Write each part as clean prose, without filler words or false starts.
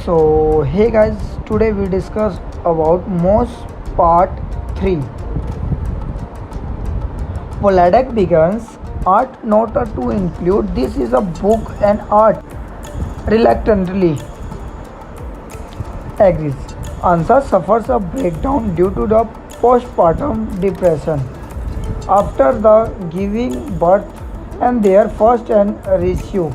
So hey guys, today we discuss about Moss Part 3. Voladak begins art not to include this is a book and art reluctantly agrees. Ansa suffers a breakdown due to the postpartum depression after the giving birth and their first and issue,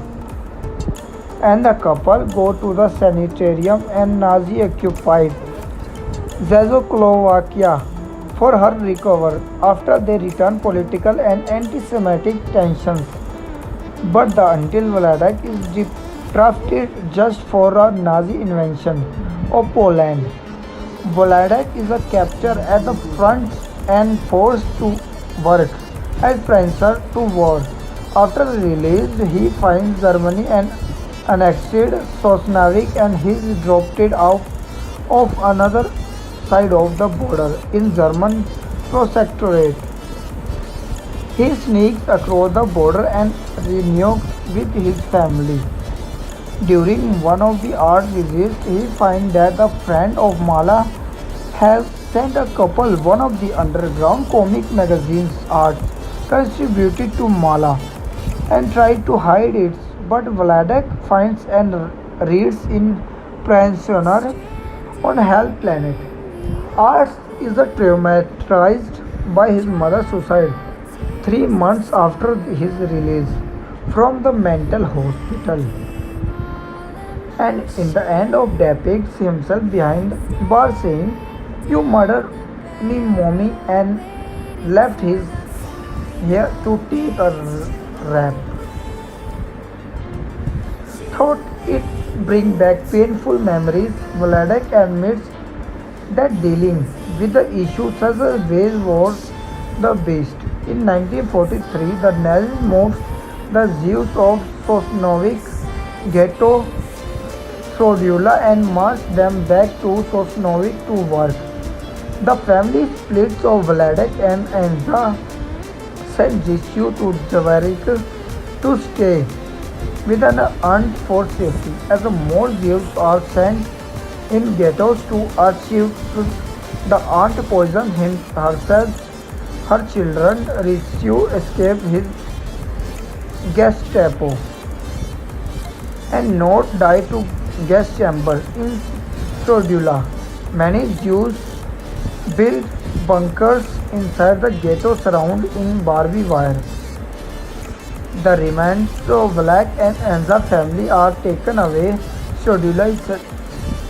and the couple go to the sanitarium and Nazi occupied Czechoslovakia for her recovery after they return political and anti-Semitic tensions. But the until Vladak is drafted just for a Nazi invasion of Poland. Vladak is a captured at the front and forced to work as prancer to war. After release, he finds Germany and annexed Sosnavik and he is dropped out of another side of the border in German protectorate. He sneaks across the border and reunites with his family. During one of the art visits, he finds that the friend of Mala has sent a couple one of the underground comic magazine's art contributed to Mala and tried to hide it, but Vladak finds and reads in Pensioner on Hell Planet. Art is traumatized by his mother's suicide 3 months after his release from the mental hospital. And in the end of depicts himself behind bar saying, "You murdered me, mommy," and left his here to take a rap. Thought it bring back painful memories. Vladak admits that dealing with the issue such as ways was the best. In 1943, the Nazis moved the Jews of Sosnowiec ghetto Sodula and marched them back to Sosnowiec to work. The family splits of Vladak and Anza sent Jishu to Javaric to stay with an aunt for safety. As more Jews are sent in ghettos to achieve, the aunt poisoned herself. Her children Rishu escaped his Gestapo and not died to gas chamber in Sodula. Many Jews built bunkers inside the ghetto surrounded in barbed wire. The remains of Vlad and Anza family are taken away. Sodula is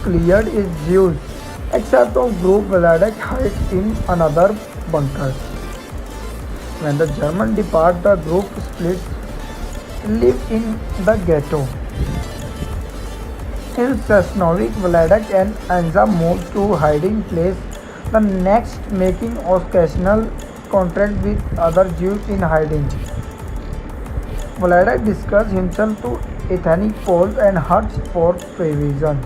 cleared is Jews, except of group Vladak hides in another bunker. When the Germans depart, the group splits, live in the ghetto. In Sosnowiec, Vladak and Anza moved to hiding place, the next making occasional contact with other Jews in hiding. Vladak disguises himself to ethnic Poles and hunts for provisions.